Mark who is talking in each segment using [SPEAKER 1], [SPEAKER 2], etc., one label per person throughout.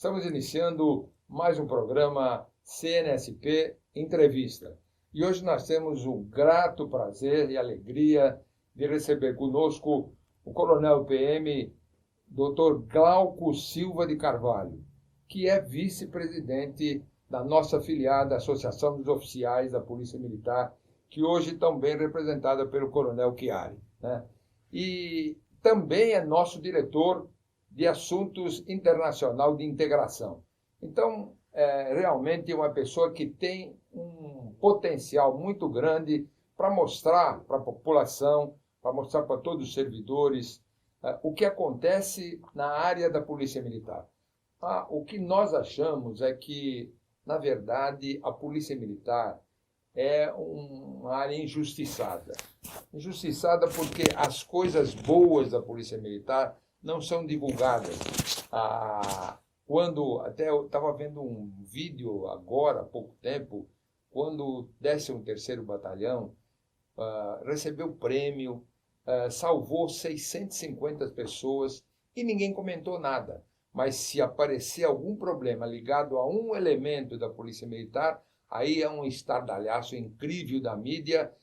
[SPEAKER 1] Estamos iniciando mais um programa CNSP Entrevista. E hoje nós temos o grato prazer e alegria de receber conosco o Coronel PM Dr. Glauco Silva de Carvalho, que é vice-presidente da nossa afiliada Associação dos Oficiais da Polícia Militar, que hoje estão bem representada pelo Coronel Chiari, né? E também é nosso diretor de Assuntos Internacional de Integração. Então, realmente é uma pessoa que tem um potencial muito grande para mostrar para a população, para mostrar para todos os servidores, o que acontece na área da Polícia Militar. O que nós achamos é que, na verdade, a Polícia Militar é uma área injustiçada. Injustiçada porque as coisas boas da Polícia Militar não são divulgadas. Quando até eu estava vendo um vídeo agora, há pouco tempo, quando o 13º Batalhão recebeu prêmio, salvou 650 pessoas e ninguém comentou nada. Mas se aparecer algum problema ligado a um elemento da Polícia Militar, aí é um estardalhaço incrível da mídia,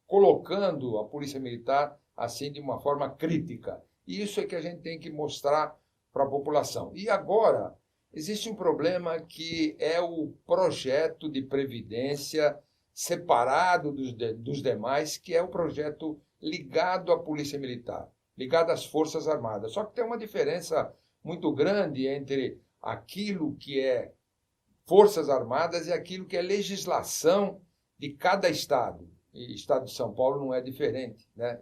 [SPEAKER 1] colocando a Polícia Militar assim de uma forma crítica. E isso é que a gente tem que mostrar para a população. E agora, existe um problema que é o projeto de previdência separado dos demais, que é o projeto ligado à Polícia Militar, ligado às Forças Armadas. Só que tem uma diferença muito grande entre aquilo que é Forças Armadas e aquilo que é legislação de cada estado. E o estado de São Paulo não é diferente, né?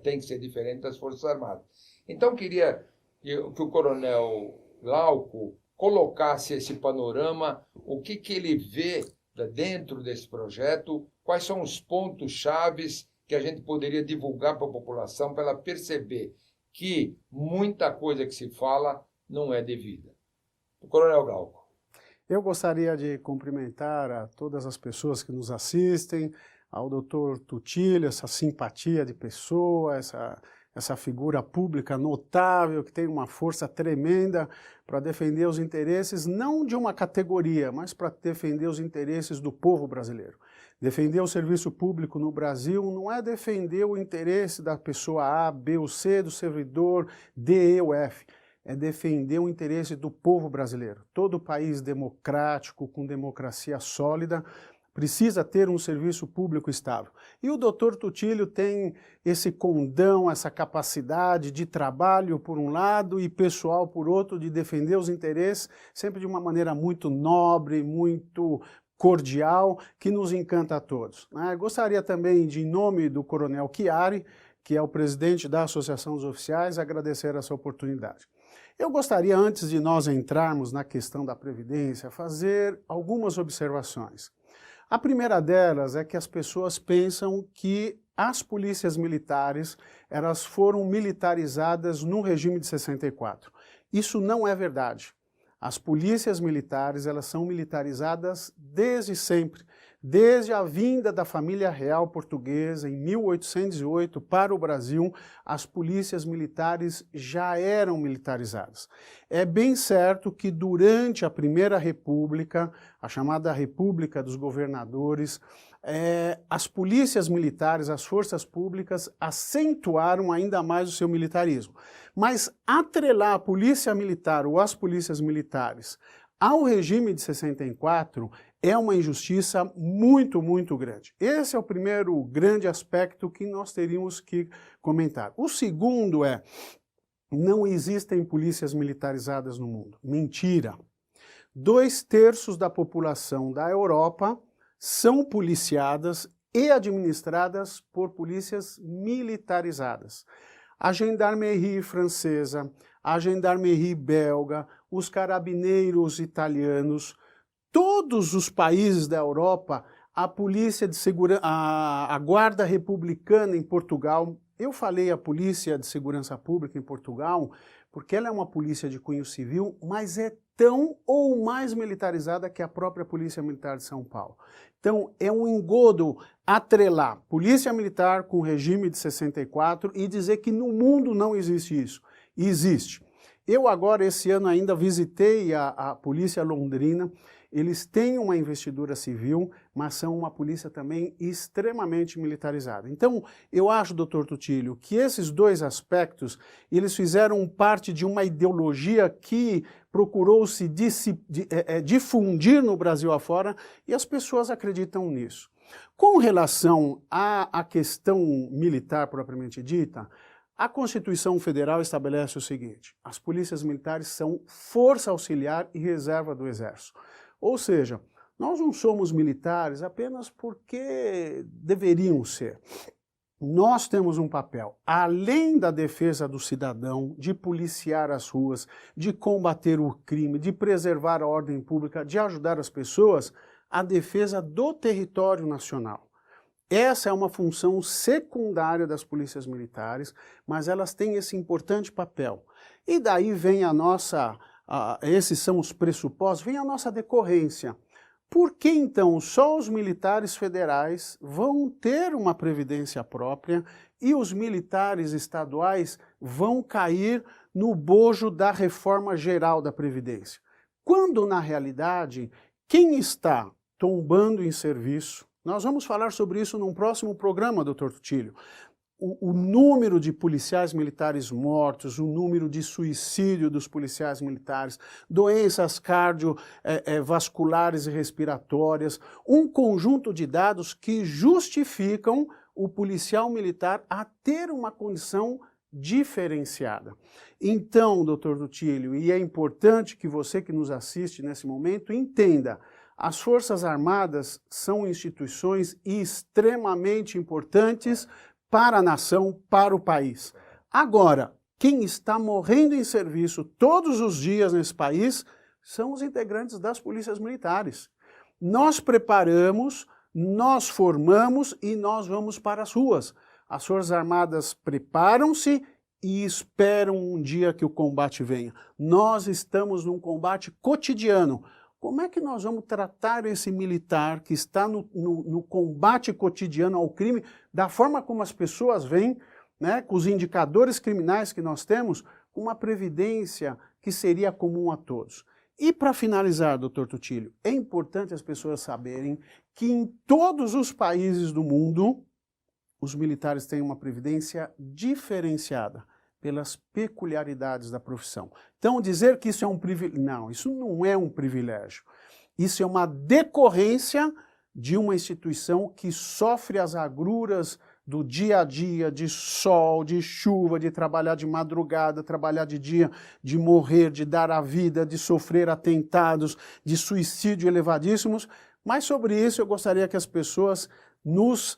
[SPEAKER 1] Tem que ser diferente das Forças Armadas. Então, queria que o Coronel Glauco colocasse esse panorama, o que ele vê dentro desse projeto, quais são os pontos chaves que a gente poderia divulgar para a população para ela perceber que muita coisa que se fala não é devida. O Coronel Glauco.
[SPEAKER 2] Eu gostaria de cumprimentar a todas as pessoas que nos assistem, ao Dr. Tutílio, essa simpatia de pessoa, essa figura pública notável, que tem uma força tremenda para defender os interesses, não de uma categoria, mas para defender os interesses do povo brasileiro. Defender o serviço público no Brasil não é defender o interesse da pessoa A, B ou C, do servidor D, E ou F. É defender o interesse do povo brasileiro. Todo país democrático, com democracia sólida, precisa ter um serviço público estável. E o Dr. Tutílio tem esse condão, essa capacidade de trabalho por um lado e pessoal por outro, de defender os interesses, sempre de uma maneira muito nobre, muito cordial, que nos encanta a todos. Gostaria também, em nome do Coronel Chiari, que é o presidente da Associação dos Oficiais, agradecer essa oportunidade. Eu gostaria, antes de nós entrarmos na questão da Previdência, fazer algumas observações. A primeira delas é que as pessoas pensam que as polícias militares, elas foram militarizadas no regime de 64. Isso não é verdade. As polícias militares, elas são militarizadas desde sempre. Desde a vinda da família real portuguesa em 1808 para o Brasil, as polícias militares já eram militarizadas. É bem certo que durante a Primeira República, a chamada República dos Governadores, as polícias militares, as forças públicas acentuaram ainda mais o seu militarismo. Mas atrelar a polícia militar ou as polícias militares ao regime de 64 é uma injustiça muito, muito grande. Esse é o primeiro grande aspecto que nós teríamos que comentar. O segundo é, não existem polícias militarizadas no mundo. Mentira. 2/3 da população da Europa são policiadas e administradas por polícias militarizadas. A Gendarmerie francesa, a Gendarmerie belga, os carabineiros italianos, todos os países da Europa, a polícia de segurança, a Guarda Republicana em Portugal, eu falei a Polícia de Segurança Pública em Portugal, porque ela é uma polícia de cunho civil, mas é tão ou mais militarizada que a própria Polícia Militar de São Paulo. Então, é um engodo atrelar Polícia Militar com o regime de 64 e dizer que no mundo não existe isso. Existe. Eu agora, esse ano, ainda visitei a Polícia Londrina. Eles têm uma investidura civil, mas são uma polícia também extremamente militarizada. Então, eu acho, doutor Tutílio, que esses dois aspectos, eles fizeram parte de uma ideologia que procurou se difundir no Brasil afora, e as pessoas acreditam nisso. Com relação à questão militar propriamente dita, a Constituição Federal estabelece o seguinte: as polícias militares são força auxiliar e reserva do Exército. Ou seja, nós não somos militares apenas porque deveriam ser. Nós temos um papel, além da defesa do cidadão, de policiar as ruas, de combater o crime, de preservar a ordem pública, de ajudar as pessoas, a defesa do território nacional. Essa é uma função secundária das polícias militares, mas elas têm esse importante papel. E daí vem esses são os pressupostos, vem a nossa decorrência. Por que então só os militares federais vão ter uma previdência própria e os militares estaduais vão cair no bojo da reforma geral da Previdência? Quando, na realidade, quem está tombando em serviço, nós vamos falar sobre isso num próximo programa, doutor Tutílio. O número de policiais militares mortos, o número de suicídio dos policiais militares, doenças cardiovasculares e respiratórias, um conjunto de dados que justificam o policial militar a ter uma condição diferenciada. Então, doutor Tutílio, e é importante que você que nos assiste nesse momento entenda, as Forças Armadas são instituições extremamente importantes para a nação, para o país. Agora, quem está morrendo em serviço todos os dias nesse país são os integrantes das polícias militares. Nós preparamos, nós formamos e nós vamos para as ruas. As Forças Armadas preparam-se e esperam um dia que o combate venha. Nós estamos num combate cotidiano. Como é que nós vamos tratar esse militar que está no combate cotidiano ao crime, da forma como as pessoas veem, né, com os indicadores criminais que nós temos, com uma previdência que seria comum a todos? E para finalizar, doutor Tutílio, é importante as pessoas saberem que em todos os países do mundo, os militares têm uma previdência diferenciada pelas peculiaridades da profissão. Então, dizer que isso é um privilégio... Não, isso não é um privilégio. Isso é uma decorrência de uma instituição que sofre as agruras do dia a dia, de sol, de chuva, de trabalhar de madrugada, trabalhar de dia, de morrer, de dar a vida, de sofrer atentados, de suicídio elevadíssimos. Mas sobre isso eu gostaria que as pessoas nos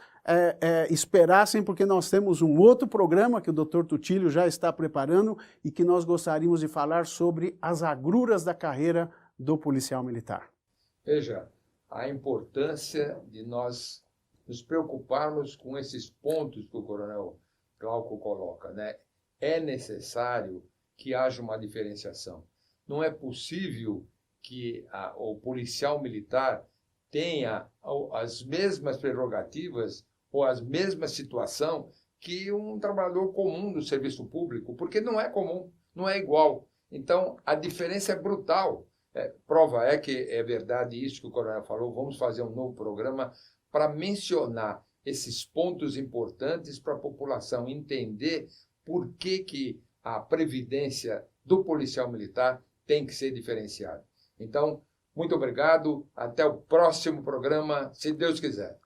[SPEAKER 2] esperassem, porque nós temos um outro programa que o doutor Tutílio já está preparando e que nós gostaríamos de falar sobre as agruras da carreira do policial militar.
[SPEAKER 1] Veja, a importância de nós nos preocuparmos com esses pontos que o coronel Glauco coloca, né? É necessário que haja uma diferenciação. Não é possível que o policial militar tenha as mesmas prerrogativas ou a mesma situação que um trabalhador comum do serviço público, porque não é comum, não é igual. Então, a diferença é brutal. Prova é que é verdade isso que o coronel falou, vamos fazer um novo programa para mencionar esses pontos importantes para a população entender por que a previdência do policial militar tem que ser diferenciada. Então, muito obrigado, até o próximo programa, se Deus quiser.